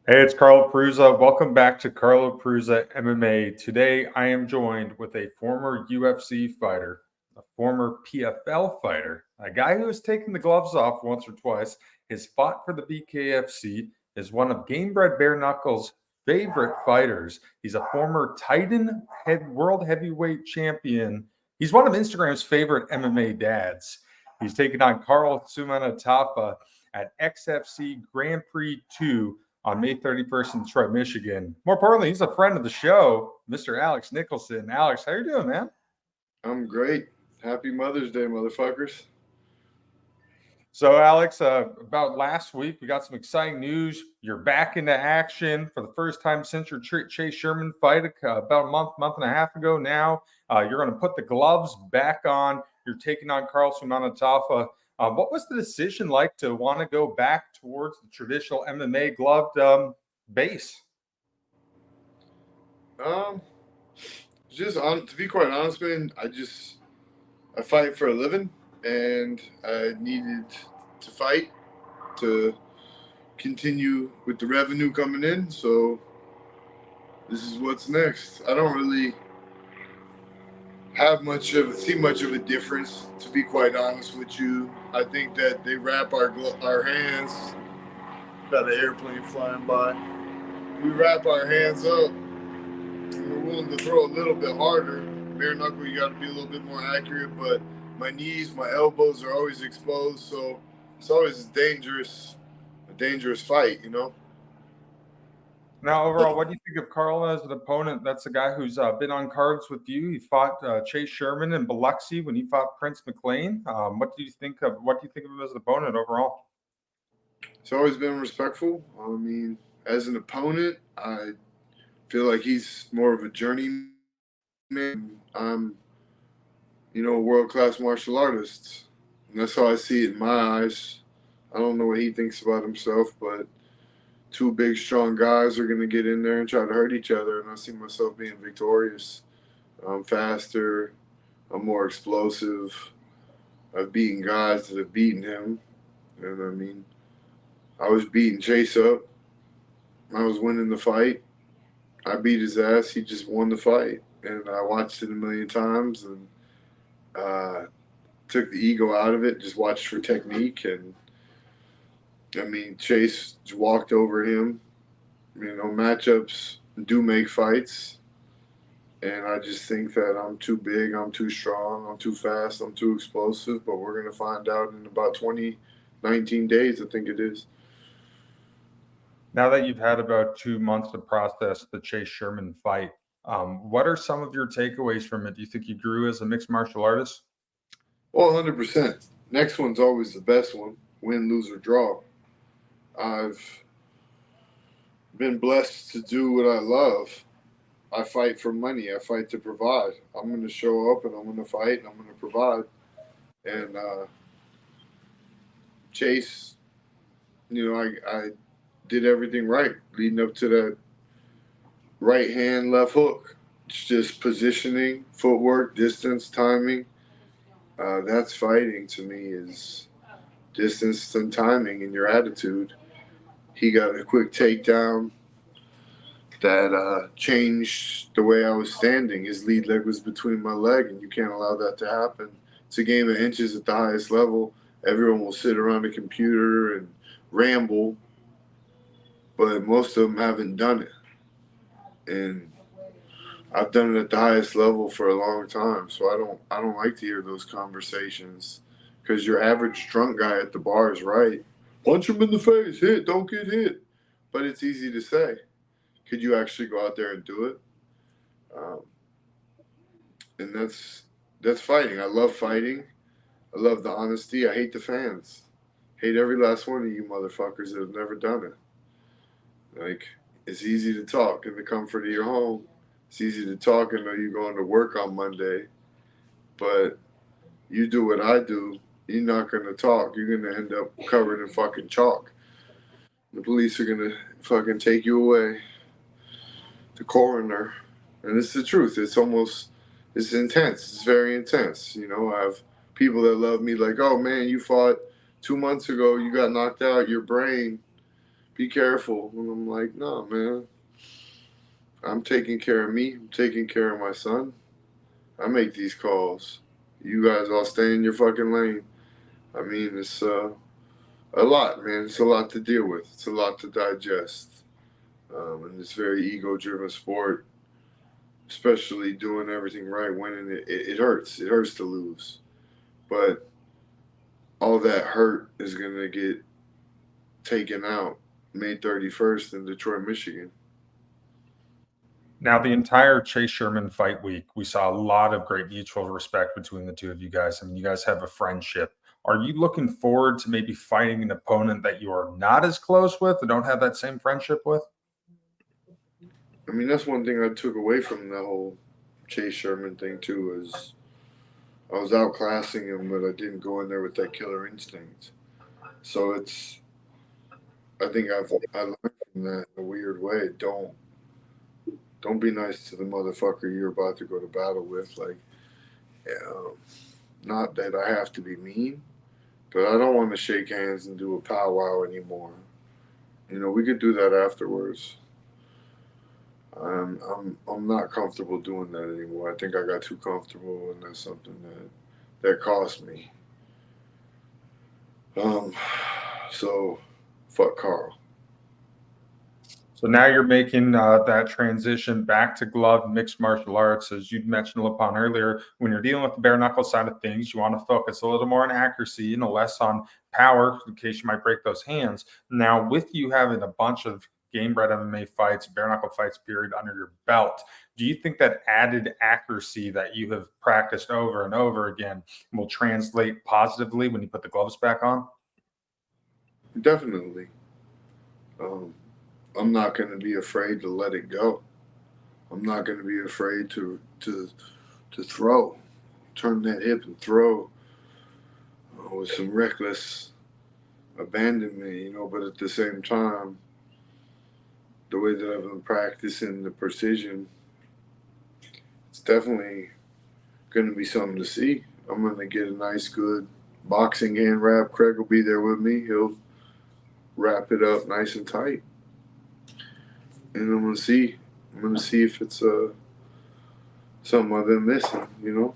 Hey, it's Carl Prusa. Welcome back to Carlo Prusa MMA. Today, I am joined with a former UFC fighter, a former PFL fighter, a guy who has taken the gloves off once or twice, has fought for the BKFC, is one of Game Bred Bare Knuckles' favorite fighters. He's a former Titan World Heavyweight Champion. He's one of Instagram's favorite MMA dads. He's taken on Carl Seumanatafa at XFC Grand Prix 2 on May 31st in Detroit, Michigan. More importantly, he's a friend of the show, Mr. Alex Nicholson. Alex, how you doing, man? I'm great. Happy Mother's Day, motherfuckers. So, Alex, about last week, we got some exciting news. You're back into action for the first time since your Chase Sherman fight about a month and a half ago now. You're going to put the gloves back on. You're taking on Carl Seumanatafa. What was the decision like to want to go back towards the traditional MMA gloved base? Um, to be quite honest, man, I fight for a living, and I needed to fight to continue with the revenue coming in. So this is what's next. I don't really see much of a difference, to be quite honest with you. I think that they wrap our hands. Got an airplane flying by. We wrap our hands up. We're willing to throw a little bit harder. Bare knuckle, you got to be a little bit more accurate. But my knees, my elbows are always exposed, so it's always a dangerous fight, you know. Now, overall, what do you think of Carl as an opponent? That's a guy who's been on cards with you. He fought Chase Sherman in Biloxi when he fought Prince McLean. What do you think of him as an opponent overall? It's always been respectful. I mean, as an opponent, I feel like he's more of a journeyman. I'm, a world class martial artist, and that's how I see it in my eyes. I don't know what he thinks about himself, but two big, strong guys are going to get in there and try to hurt each other, and I see myself being victorious. I'm faster, I'm more explosive. I've beaten guys that have beaten him, and I mean, I was beating Chase up. I was winning the fight. I beat his ass. He just won the fight, and I watched it a million times and uh, took the ego out of it. Just watched for technique, and I mean, Chase just walked over him. Matchups do make fights, and I just think that I'm too big, I'm too strong, I'm too fast, I'm too explosive. But we're gonna find out in about 19 days, I think it is. Now that you've had about 2 months to process the Chase Sherman fight, what are some of your takeaways from it? Do you think you grew as a mixed martial artist? Well, 100%. Next one's always the best one: win, lose, or draw. I've been blessed to do what I love. I fight for money. I fight to provide. I'm going to show up and I'm going to fight and I'm going to provide. And Chase, I did everything right leading up to that right hand, left hook. It's just positioning, footwork, distance, timing. That's fighting to me is distance and timing and your attitude. He got a quick takedown that changed the way I was standing. His lead leg was between my leg, and you can't allow that to happen. It's a game of inches at the highest level. Everyone will sit around a computer and ramble, but most of them haven't done it. And I've done it at the highest level for a long time, so I don't like to hear those conversations because your average drunk guy at the bar is right. Punch him in the face, hit, don't get hit. But it's easy to say. Could you actually go out there and do it? Um, and that's fighting. I love fighting. I love the honesty. I hate the fans. Hate every last one of you motherfuckers that have never done it. Like, it's easy to talk in the comfort of your home. It's easy to talk and know you're going to work on Monday. But you do what I do, you're not going to talk. You're going to end up covered in fucking chalk. The police are going to fucking take you away. The coroner. And it's the truth. It's intense. It's very intense. I have people that love me like, oh man, you fought 2 months ago, you got knocked out, your brain Be careful. And I'm like, no, man. I'm taking care of me. I'm taking care of my son. I make these calls. You guys all stay in your fucking lane. I mean, it's a lot, man. It's a lot to deal with. It's a lot to digest. And it's very ego-driven sport, especially doing everything right. Winning it hurts. It hurts to lose, but all that hurt is gonna get taken out May 31st in Detroit, Michigan. Now, the entire Chase Sherman fight week, we saw a lot of great mutual respect between the two of you guys. I mean, you guys have a friendship. Are you looking forward to maybe fighting an opponent that you are not as close with or don't have that same friendship with? I mean, that's one thing I took away from the whole Chase Sherman thing too. Is I was outclassing him, but I didn't go in there with that killer instinct. So I think I learned from that in a weird way. Don't be nice to the motherfucker you're about to go to battle with. Like, um, not that I have to be mean, but I don't want to shake hands and do a powwow anymore. You know, we could do that afterwards. I'm not comfortable doing that anymore. I think I got too comfortable, and that's something that cost me. Um, so fuck Carl. So now you're making that transition back to glove mixed martial arts, as you mentioned upon earlier. When you're dealing with the bare knuckle side of things, you want to focus a little more on accuracy and less on power, in case you might break those hands. Now, with you having a bunch of game bred MMA fights, bare knuckle fights, period, under your belt, do you think that added accuracy that you have practiced over and over again will translate positively when you put the gloves back on? Definitely. Um, I'm not going to be afraid to let it go. I'm not going to be afraid to throw, turn that hip and throw with some reckless abandonment, you know. But at the same time, the way that I've been practicing the precision, it's definitely going to be something to see. I'm going to get a nice, good boxing hand wrap. Craig will be there with me. He'll wrap it up nice and tight, and I'm going to see. I'm going to see if it's something I've been missing, you know.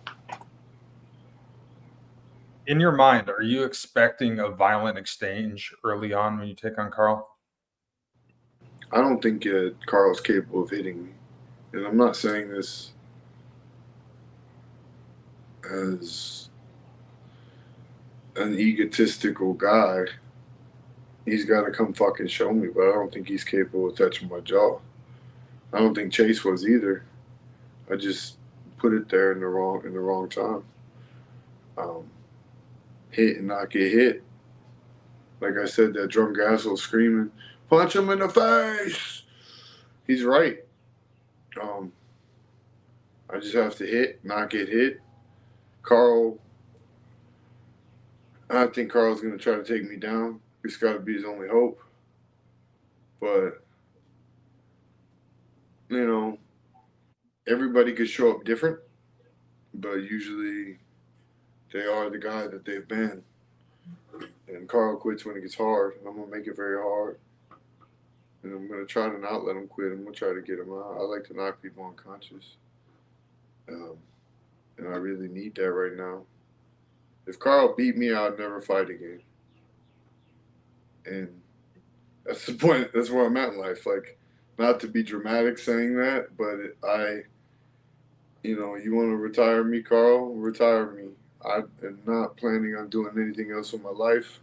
In your mind, are you expecting a violent exchange early on when you take on Carl? I don't think Carl's capable of hitting me, and I'm not saying this as an egotistical guy. He's got to come fucking show me, but I don't think he's capable of touching my jaw. I don't think Chase was either. I just put it there in the wrong time. Um, hit and not get hit. Like I said, that drunk asshole screaming, "Punch him in the face!" He's right. Um, I just have to hit, not get hit. Carl, I think Carl's gonna try to take me down. It's got to be his only hope. But you know, everybody could show up different, but usually they are the guy that they've been. And Carl quits when it gets hard. And I'm gonna make it very hard. And I'm gonna try to not let him quit. I'm gonna try to get him out. I like to knock people unconscious, um, and I really need that right now. If Carl beat me, I'd never fight again. And that's the point. That's where I'm at in life. Like, not to be dramatic saying that, but you want to retire me, Carl? Retire me. I am not planning on doing anything else with my life.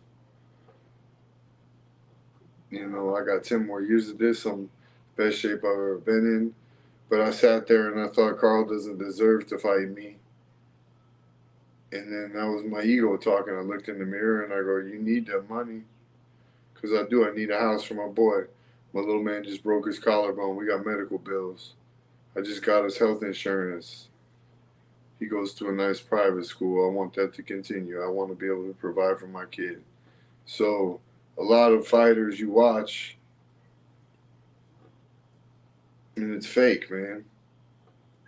You know, I got 10 more years of this. I'm best shape I've ever been in. But I sat there and I thought Carl doesn't deserve to fight me. And then that was my ego talking. I looked in the mirror and I go, "You need that money." Because I do. I need a house for my boy. My little man just broke his collarbone. We got medical bills. I just got his health insurance. He goes to a nice private school. I want that to continue. I want to be able to provide for my kid. So, a lot of fighters you watch, and it's fake, man.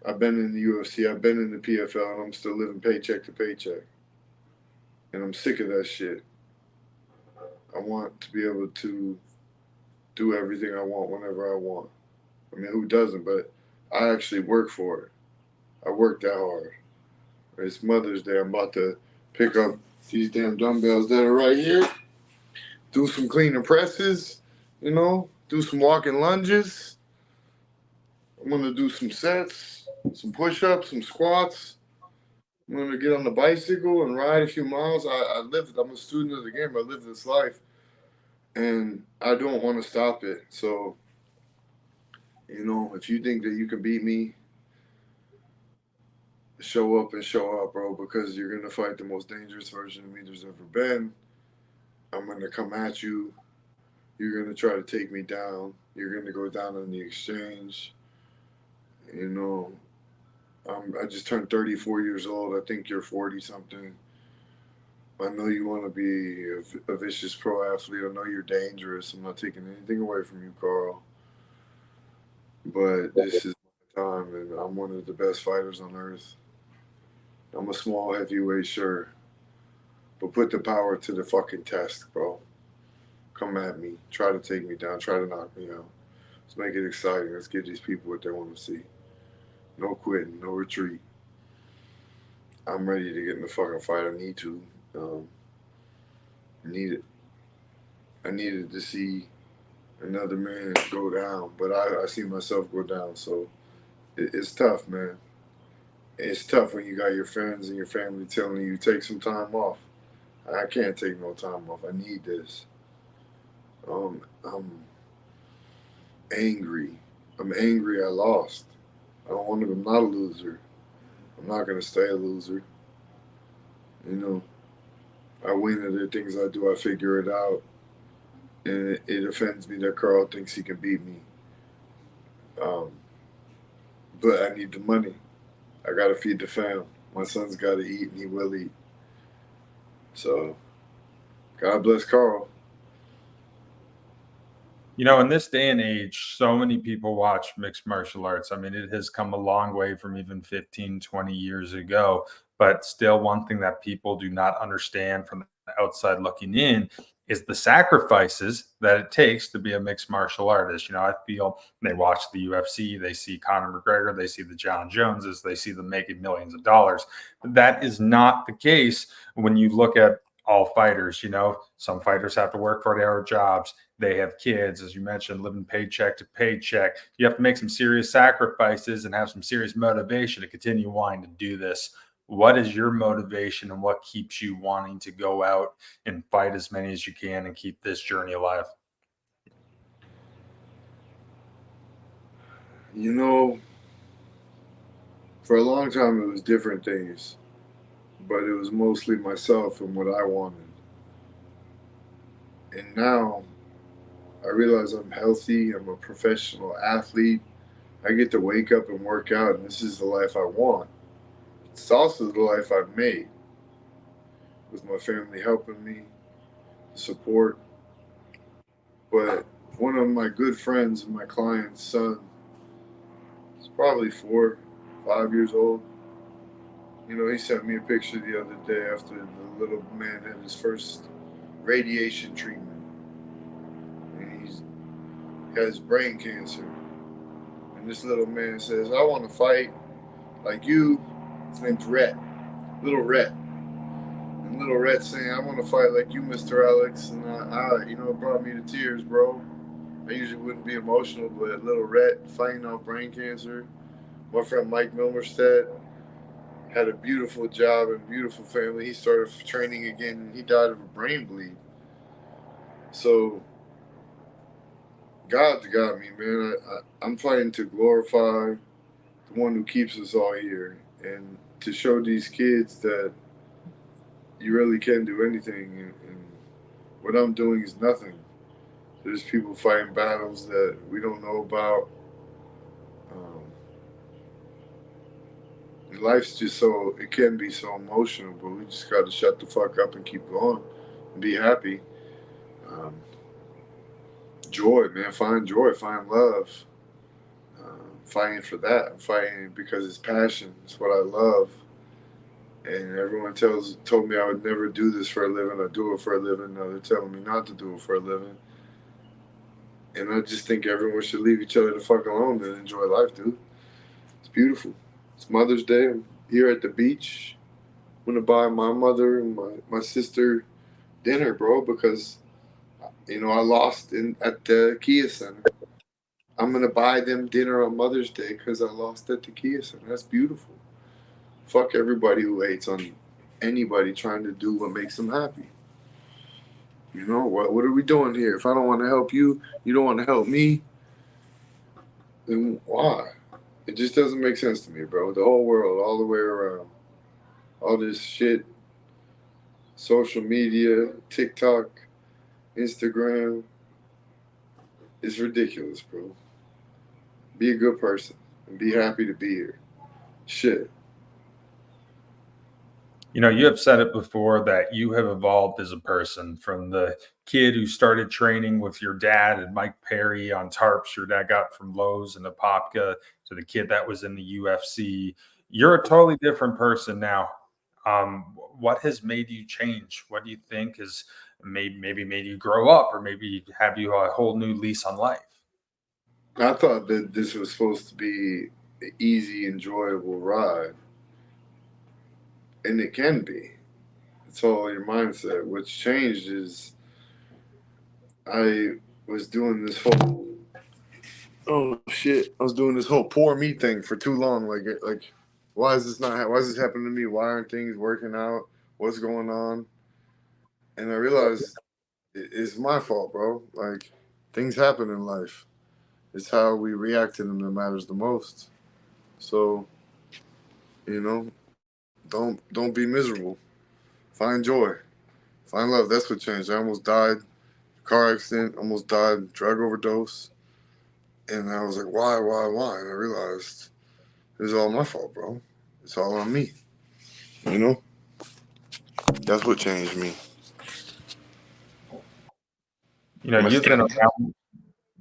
I've been in the UFC, I've been in the PFL, and I'm still living paycheck to paycheck. And I'm sick of that shit. I want to be able to do everything I want whenever I want. I mean, who doesn't? But I actually work for it. I work that hard. It's Mother's Day. I'm about to pick up these damn dumbbells that are right here. Do some clean and presses, do some walking lunges. I'm gonna do some sets, some push-ups, some squats. I'm gonna get on the bicycle and ride a few miles. I'm a student of the game. I live this life, and I don't want to stop it. So, if you think that you can beat me, show up and show out, bro, because you're gonna fight the most dangerous version of me there's ever been. I'm gonna come at you. You're gonna try to take me down. You're gonna go down in the exchange. You know, I just turned 34 years old. I think you're 40 something. I know you want to be a vicious pro athlete. I know you're dangerous. I'm not taking anything away from you, Carl. But this is my time, and I'm one of the best fighters on earth. I'm a small heavyweight, sure. But put the power to the fucking test, bro. Come at me. Try to take me down. Try to knock me out. Let's make it exciting. Let's give these people what they want to see. No quitting. No retreat. I'm ready to get in the fucking fight. I need to. I need it. I needed to see another man go down, but I see myself go down. So it's tough, man. It's tough when you got your friends and your family telling you take some time off. I can't take no time off. I need this. I'm angry. I'm angry I lost. I'm not a loser. I'm not gonna stay a loser. I win at the things I do. I figure it out, and it offends me that Carl thinks he can beat me. Um, but I need the money. I gotta feed the fam. My son's gotta eat, and he will eat. So, God bless Carl. In this day and age, so many people watch mixed martial arts. I mean, it has come a long way from even 15, 20 years ago. But still, one thing that people do not understand from the outside looking in is the sacrifices that it takes to be a mixed martial artist. I feel they watch the UFC, they see Conor McGregor, they see the John Joneses, they see them making millions of dollars. But that is not the case when you look at all fighters. Some fighters have to work 40-hour jobs. They have kids, as you mentioned, living paycheck to paycheck. You have to make some serious sacrifices and have some serious motivation to continue wanting to do this. What is your motivation, and what keeps you wanting to go out and fight as many as you can and keep this journey alive? For a long time it was different things, but it was mostly myself and what I wanted. And now I realize I'm healthy. I'm a professional athlete. I get to wake up and work out, and this is the life I want. It's also the life I've made, with my family helping me, support. But one of my good friends and my client's son is probably 4, 5 years old. He sent me a picture the other day after the little man had his first radiation treatment. And he has brain cancer. And this little man says, I want to fight like you. His name's Rhett, little Rhett. And little Rhett saying, I want to fight like you, Mr. Alex. And it brought me to tears, bro. I usually wouldn't be emotional, but little Rhett fighting off brain cancer. My friend Mike Milmerstead had a beautiful job and beautiful family. He started training again, and he died of a brain bleed. So God's got me, man. I'm fighting to glorify the one who keeps us all here, and to show these kids that you really can do anything. And what I'm doing is nothing. There's people fighting battles that we don't know about. Life's just it can be so emotional, but we just got to shut the fuck up and keep going and be happy. Joy, man. Find joy, find love. Fighting for that. I'm fighting because it's passion. It's what I love. And everyone told me I would never do this for a living. I do it for a living. Now they're telling me not to do it for a living. And I just think everyone should leave each other the fuck alone and enjoy life, dude. It's beautiful. It's Mother's Day. I'm here at the beach. I'm gonna buy my mother and my sister dinner, bro, because I lost in at the Kia Center. I'm gonna buy them dinner on Mother's Day because I lost at the Kia Center. That's beautiful. Fuck everybody who hates on anybody trying to do what makes them happy. What are we doing here? If I don't want to help you, you don't want to help me, then why? It just doesn't make sense to me, bro. The whole world, all the way around, all this shit, social media, TikTok, Instagram, it's ridiculous, bro. Be a good person and be happy to be here. Shit. You have said it before that you have evolved as a person from the kid who started training with your dad and Mike Perry on tarps your dad got from Lowe's and Apopka to the kid that was in the UFC. You're a totally different person now. What has made you change? What do you think has maybe made you grow up or maybe have you a whole new lease on life? I thought that this was supposed to be an easy, enjoyable ride, and it can be. It's all your mindset. What's changed is I was doing this whole oh shit, I was doing this whole poor me thing for too long. Like, why is this not? Why is this happening to me? Why aren't things working out? What's going on? And I realized it's my fault, bro. Like, things happen in life. It's how we react to them that matters the most. So, you know, don't be miserable. Find joy. Find love. That's what changed. I almost died. Car accident. Almost died. Drug overdose. And I was like, why? And I realized it's all my fault, bro. It's all on me. You know? That's what changed me. My You've been stand. around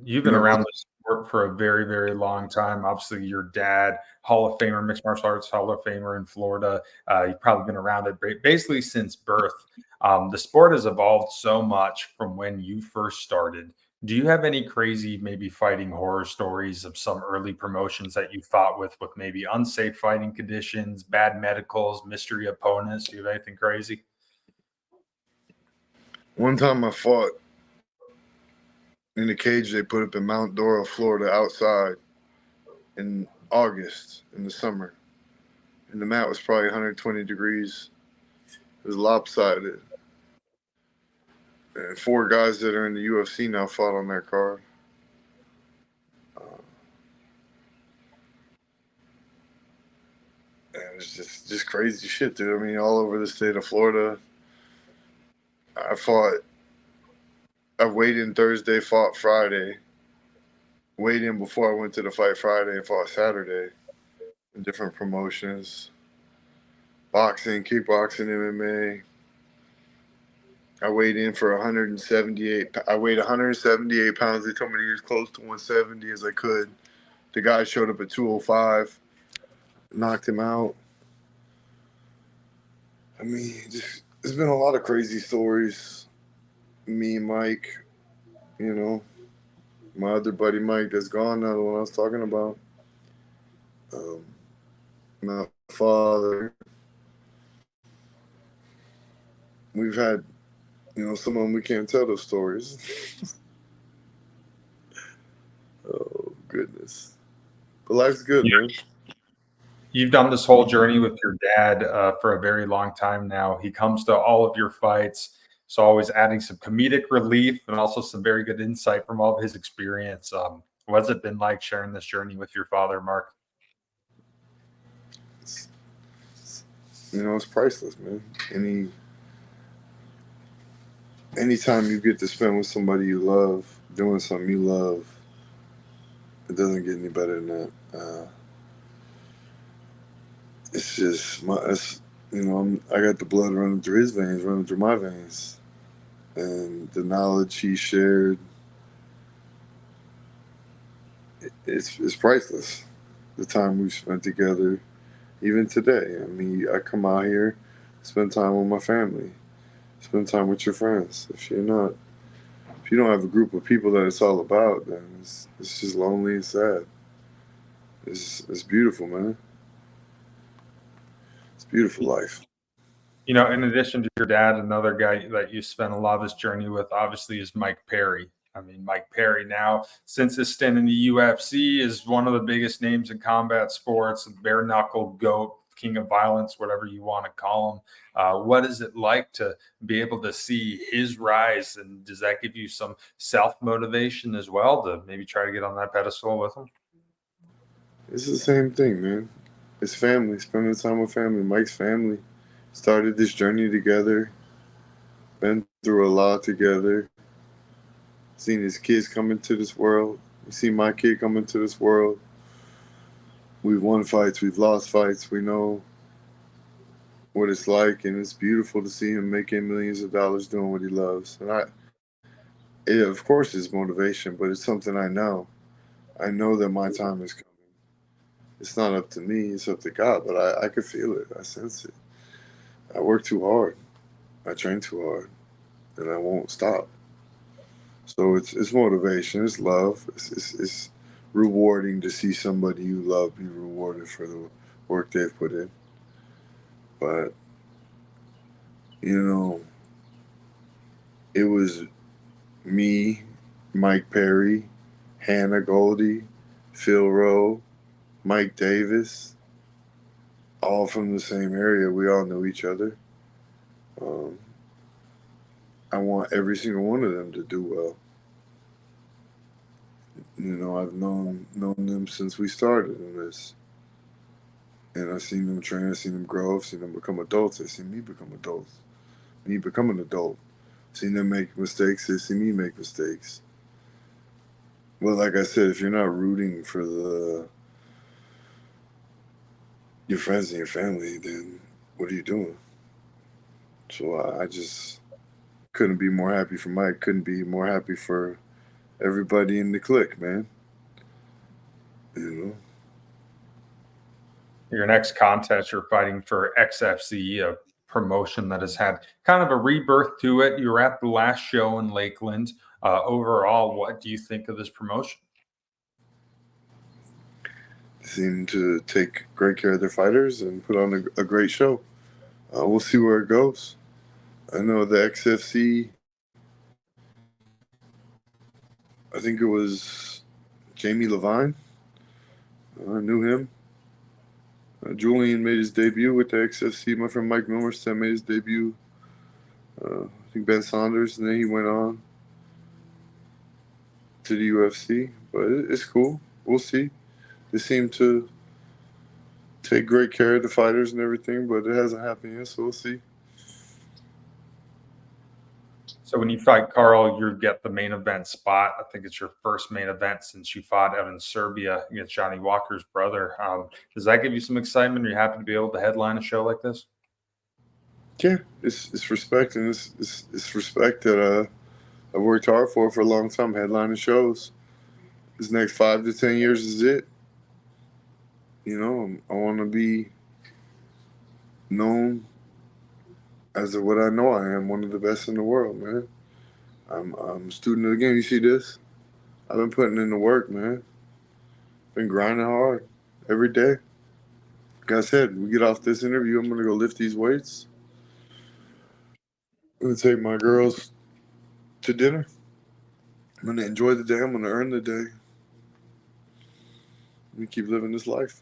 You've been You know, around the sport for a very, very long time. Obviously, your dad, Hall of Famer, mixed martial arts Hall of Famer in Florida. You've probably been around it basically since birth. The sport has evolved so much from when you first started. Do you have any crazy, maybe fighting horror stories of some early promotions that you fought with maybe unsafe fighting conditions, bad medicals, mystery opponents? Do you have anything crazy? one time I fought in a cage they put up in Mount Dora, Florida, outside in August in the summer. And the mat was probably 120 degrees. It was lopsided. And four guys that are in the UFC now fought on that card. Uh, and it's just crazy shit, dude. I mean, all over the state of Florida. I fought. I weighed in Thursday, fought Friday. Weighed in before I went to the fight Friday and fought Saturday in different promotions. Boxing, kickboxing, MMA. I weighed in for 178. I weighed 178 pounds. They told me to get as close to 170 as I could. The guy showed up at 205, knocked him out. I mean, just there's been a lot of crazy stories. Me and Mike, you know, my other buddy Mike that's gone now, the one I was talking about. Um, my father. We've had, some of them we can't tell those stories. Oh, goodness. But life's good, man. You've done this whole journey with your dad for a very long time now. He comes to all of your fights, so always adding some comedic relief and also some very good insight from all of his experience. What's it been like sharing this journey with your father, Mark? It's, it's priceless, man. Anytime you get to spend with somebody you love, doing something you love, it doesn't get any better than that. It's just I got the blood running through his veins, running through my veins, and the knowledge he shared, it's priceless. The time we've spent together, even today. I mean, I come out here, spend time with my family, spend time with your friends. If if you don't have a group of people that it's all about, then it's just lonely and sad. It's beautiful, man. It's a beautiful life. You know, in addition to your dad, another guy that you spent a lot of this journey with, obviously, is Mike Perry. I mean, Mike Perry now, since his stint in the UFC, is one of the biggest names in combat sports, bare knuckle goat, king of violence, whatever you want to call him. What is it like to be able to see his rise? And does that give you some self motivation as well to maybe try to get on that pedestal with him? It's the same thing, man. It's family, spending time with family. Mike's family started this journey together, been through a lot together, seen his kids come into this world. You see my kid come into this world. We've won fights, we've lost fights. We know what it's like, and it's beautiful to see him making millions of dollars doing what he loves. And it of course is motivation, but it's something I know. I know that my time is coming. It's not up to me, it's up to God, but I can feel it. I sense it. I work too hard. I train too hard, and I won't stop. So it's motivation, it's love. It's rewarding to see somebody you love be rewarded for the work they've put in. But you know, it was me, Mike Perry, Hannah Goldie, Phil Rowe, Mike Davis, all from the same area. We all knew each other. Um, I want every single one of them to do well. You know, I've known them since we started in this, and I've seen them train, I've seen them grow, I've seen them become adults. I've seen me become adults, me become an adult. I've seen them make mistakes. They've seen me make mistakes. Well, like I said, if you're not rooting for your friends and your family, then what are you doing? So I just couldn't be more happy for Mike. Couldn't be more happy for everybody in the clique, man. You know. Your next contest, you're fighting for XFC, a promotion that has had kind of a rebirth to it. You were at the last show in Lakeland. Overall, what do you think of this promotion? They seem to take great care of their fighters and put on a great show. We'll see where it goes. I know the XFC, I think it was Jamie Levine. I knew him. Julian made his debut with the XFC. My friend Mike Milmerstead made his debut. I think Ben Saunders, and then he went on to the UFC. But it's cool. We'll see. They seem to take great care of the fighters and everything, but it hasn't happened yet, so we'll see. So when you fight Carl, you get the main event spot. I think it's your first main event since you fought out in Serbia against Johnny Walker's brother. Does that give you some excitement? Are you happy to be able to headline a show like this? Yeah, it's respect, and it's respect that I've worked hard for a long time, headlining shows. This next 5 to 10 years is it. You know, I want to be known as what I know I am, one of the best in the world, man. I'm a student of the game. You see this? I've been putting in the work, man. Been grinding hard every day. Like I said, we get off this interview, I'm gonna go lift these weights. I'm gonna take my girls to dinner. I'm gonna enjoy the day. I'm gonna earn the day. We keep living this life.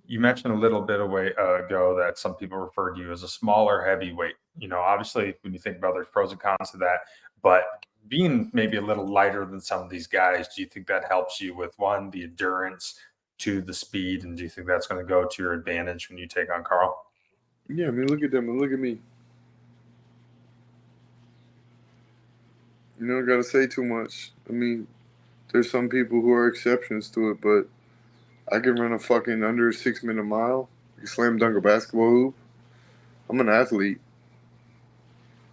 You mentioned a little bit ago that some people refer to you as a smaller heavyweight. You know, obviously, when you think about there's pros and cons to that, but being maybe a little lighter than some of these guys, do you think that helps you with one, the endurance, two, the speed, and do you think that's going to go to your advantage when you take on Carl? Yeah, I mean, look at them and look at me. You don't gotta say too much. I mean, there's some people who are exceptions to it, but I can run a fucking under 6 minute mile. I can slam dunk a basketball hoop. I'm an athlete.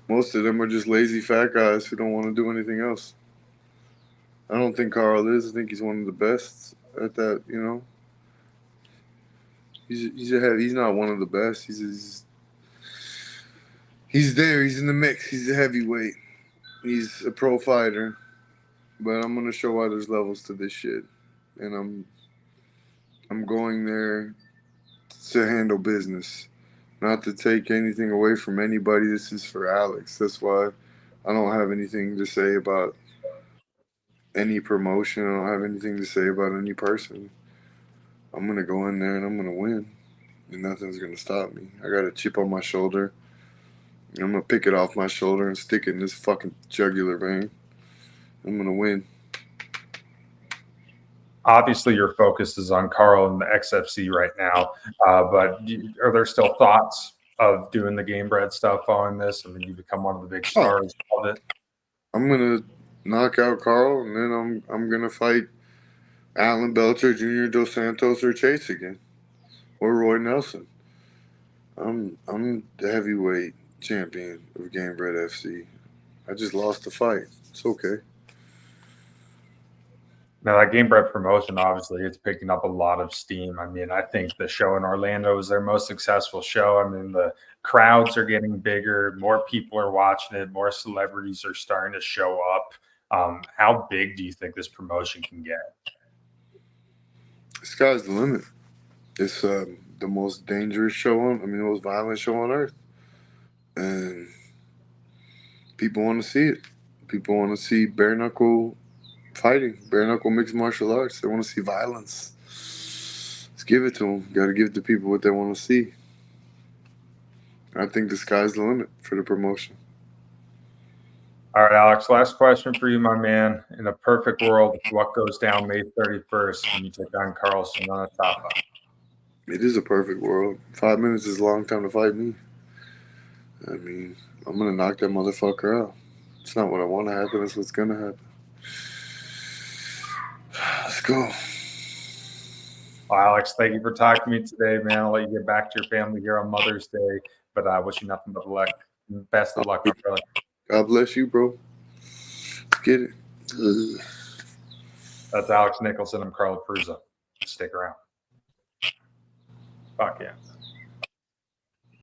Most of them are just lazy fat guys who don't want to do anything else. I don't think Carl is. I think he's one of the best at that. You know, he's not one of the best. He's there. He's in the mix. He's a heavyweight. He's a pro fighter, but I'm gonna show why there's levels to this shit, and I'm going there to handle business, not to take anything away from anybody. This is for Alex. That's why I don't have anything to say about any promotion. I don't have anything to say about any person. I'm gonna go in there and I'm gonna win, and nothing's gonna stop me. I got a chip on my shoulder. I'm gonna pick it off my shoulder and stick it in this fucking jugular vein. I'm gonna win. Obviously, your focus is on Carl and the XFC right now, but are there still thoughts of doing the game bred stuff following this? I mean, you become one of the big stars of it. I'm gonna knock out Carl, and then I'm gonna fight Alan Belcher, Junior Dos Santos, or Chase again, or Roy Nelson. I'm the heavyweight champion of Game Bred FC. I just lost the fight. It's okay. Now, that game bred promotion, obviously, it's picking up a lot of steam. I mean, I think the show in Orlando is their most successful show. I mean, the crowds are getting bigger, more people are watching it, more celebrities are starting to show up. How big do you think this promotion can get? The sky's the limit. It's the most dangerous show the most violent show on earth, and people want to see it. People want to see bare knuckle fighting, bare knuckle mixed martial arts. They want to see violence. Let's give it to them. Got to give the people what they want to see. I think the sky's the limit for the promotion. All right, Alex, last question for you, my man. In a perfect world, what goes down May 31st when you take on Carl Seumanatafa? It is a perfect world. 5 minutes is a long time to fight me. I mean, I'm going to knock that motherfucker out. It's not what I want to happen. It's what's going to happen. Let's go. Well, Alex, thank you for talking to me today, man. I'll let you get back to your family here on Mother's Day, but I wish you nothing but luck. Best of luck, my brother. God bless you, bro. Let's get it. That's Alex Nicholson. I'm Carl Prusa. Stick around. Fuck yeah.